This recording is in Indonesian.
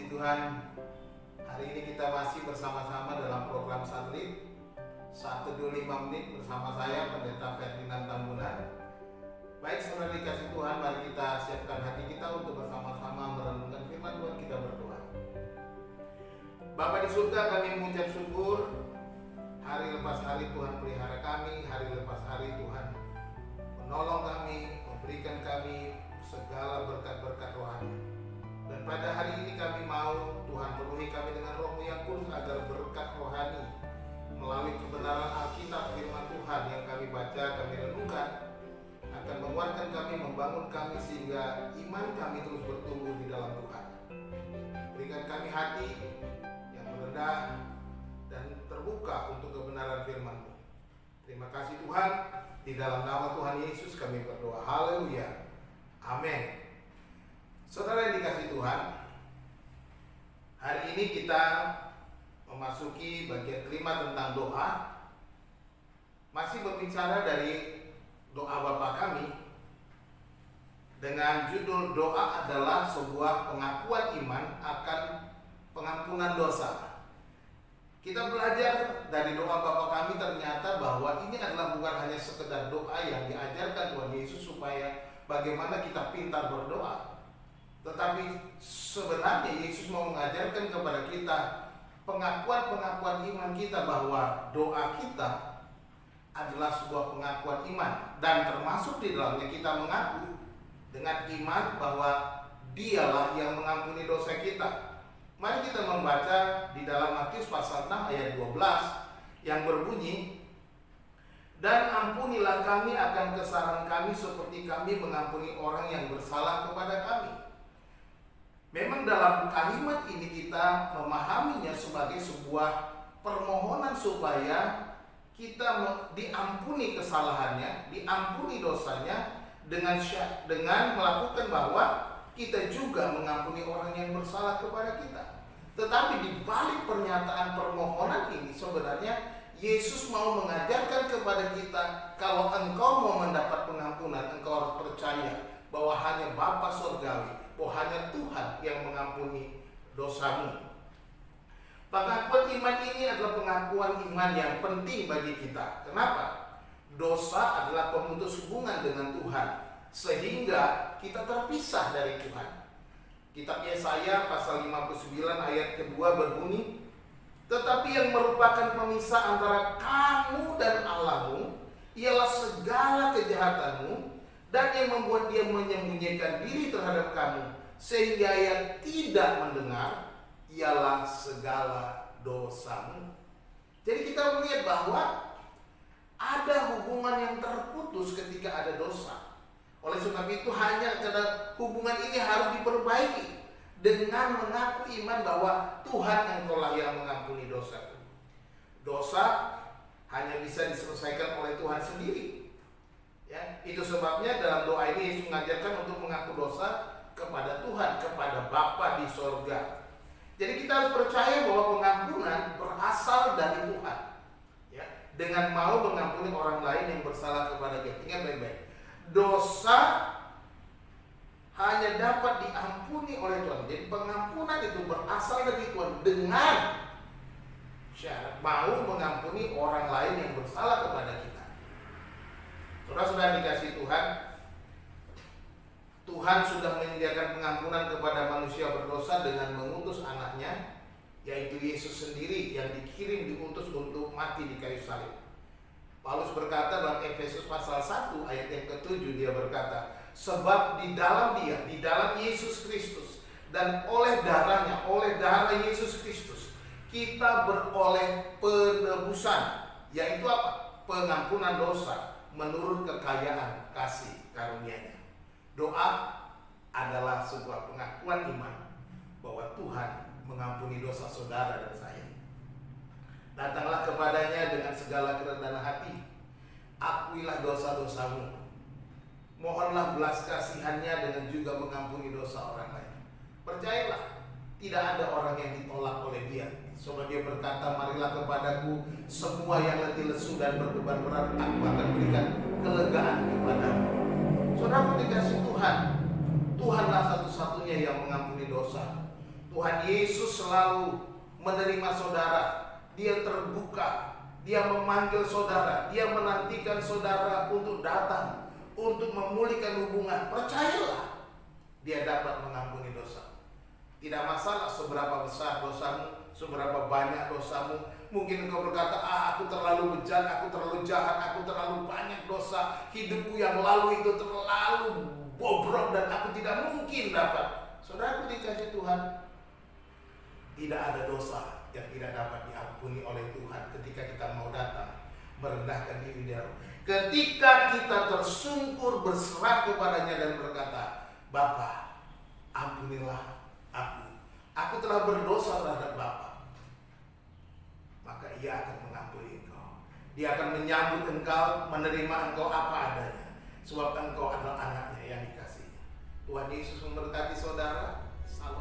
Puji Tuhan, hari ini kita masih bersama-sama dalam program Satelit 125 menit bersama saya Pendeta Ferdinand Tambunan. Baik saudara dikasih Tuhan, mari kita siapkan hati kita untuk bersama-sama merenungkan firman Tuhan. Kita berdoa. Bapa di surga, kami mengucap syukur. Hari lepas hari Tuhan pelihara kami, hari lepas hari Tuhan menolong kami, memberikan kami segala berkat-berkat rohani. Dan pada hari ini kami mau Tuhan penuhi kami dengan Roh-Mu yang kudus agar berkat rohani melalui kebenaran Alkitab firman Tuhan yang kami baca, kami renungkan akan menguatkan kami, membangun kami sehingga iman kami terus bertumbuh di dalam Tuhan. Berikan kami hati yang merendah dan terbuka untuk kebenaran firman-Mu. Terima kasih Tuhan, di dalam nama Tuhan Yesus kami berdoa. Haleluya. Amin. Saudara yang dikasih Tuhan, hari ini kita memasuki bagian kelima tentang doa. Masih berbicara dari doa Bapa kami dengan judul doa adalah sebuah pengakuan iman akan pengampunan dosa. Kita belajar dari doa Bapa kami ternyata bahwa ini adalah bukan hanya sekedar doa yang diajarkan Tuhan Yesus supaya bagaimana kita pintar berdoa. Tetapi sebenarnya Yesus mau mengajarkan kepada kita pengakuan-pengakuan iman kita bahwa doa kita adalah sebuah pengakuan iman. Dan termasuk di dalamnya kita mengaku dengan iman bahwa Dialah yang mengampuni dosa kita. Mari kita membaca di dalam Matius pasal 6 ayat 12 yang berbunyi, "Dan ampunilah kami akan kesalahan kami seperti kami mengampuni orang yang bersalah kepada kami." Memang dalam kalimat ini kita memahaminya sebagai sebuah permohonan supaya kita diampuni kesalahannya, diampuni dosanya dengan melakukan bahwa kita juga mengampuni orang yang bersalah kepada kita. Tetapi di balik pernyataan permohonan ini sebenarnya Yesus mau mengajarkan kepada kita, kalau engkau mau mendapat pengampunan, engkau harus percaya bahwa hanya Bapa Surgawi, bahwa hanya Tuhan yang mengampuni dosamu. Pengakuan iman ini adalah pengakuan iman yang penting bagi kita. Kenapa? Dosa adalah pemutus hubungan dengan Tuhan, sehingga kita terpisah dari Tuhan. Kitab Yesaya pasal 59 ayat kedua berbunyi, "Tetapi yang merupakan pemisah antara kamu dan Allahmu ialah segala kejahatanmu, dan yang membuat dia menyembunyikan diri terhadap kamu sehingga yang tidak mendengar ialah segala dosamu." Jadi kita melihat bahwa ada hubungan yang terputus ketika ada dosa. Oleh sebab itu hanya karena hubungan ini harus diperbaiki dengan mengaku iman bahwa Tuhan engkaulah yang mengampuni dosa. Dosa hanya bisa diselesaikan oleh Tuhan sendiri. Ya, itu sebabnya dalam doa ini Yesus mengajarkan untuk mengaku dosa kepada Tuhan, kepada Bapa di sorga. Jadi kita harus percaya bahwa pengampunan berasal dari Tuhan. Ya, dengan mau mengampuni orang lain yang bersalah kepada kita. Ingat baik-baik, dosa hanya dapat diampuni oleh Tuhan. Jadi pengampunan itu berasal dari Tuhan dengan syarat mau mengampuni orang lain yang bersalah kepada kita. Saudara-saudara dikasih Tuhan, Tuhan sudah menyediakan pengampunan kepada manusia berdosa dengan mengutus anaknya, yaitu Yesus sendiri yang dikirim diutus untuk mati di kayu salib. Paulus berkata dalam Efesus pasal 1 ayat yang ke-7, dia berkata, "Sebab di dalam Dia, di dalam Yesus Kristus, dan oleh darahnya, oleh darah Yesus Kristus, kita beroleh penebusan." Yaitu apa? Pengampunan dosa menurut kekayaan kasih karunia-Nya. Doa adalah sebuah pengakuan iman bahwa Tuhan mengampuni dosa saudara dan saya. Datanglah kepadanya dengan segala kerendahan hati, akuilah dosa-dosamu, mohonlah belas kasihannya dengan juga mengampuni dosa orang lain. Percayalah, tidak ada orang yang ditolak oleh Dia. Sebab Dia berkata, "Marilah kepadaku semua yang letih lesu dan berbeban berat, aku akan berikan kelegaan kepadamu." Saudara dikasih Tuhan, Tuhanlah satu-satunya yang mengampuni dosa. Tuhan Yesus selalu menerima saudara. Dia terbuka, dia memanggil saudara, dia menantikan saudara untuk datang, untuk memulihkan hubungan. Percayalah, dia dapat mengampuni dosa. Tidak masalah seberapa besar dosamu, seberapa banyak dosamu. Mungkin engkau berkata, aku terlalu bejat, aku terlalu jahat, aku terlalu banyak dosa, hidupku yang lalu itu terlalu bobrok dan aku tidak mungkin dapat. Saudaraku dikasih Tuhan, tidak ada dosa yang tidak dapat diampuni oleh Tuhan ketika kita mau datang merendahkan diri dia. Ketika kita tersungkur berserah kepadanya dan berkata, Bapa, ampunilah aku telah berdosa terhadap Bapa, maka ia akan mengampuni engkau. Dia akan menyambut engkau, menerima engkau apa adanya, sebab engkau adalah anaknya yang dikasihinya. Tuhan Yesus memberkati saudara. Salam.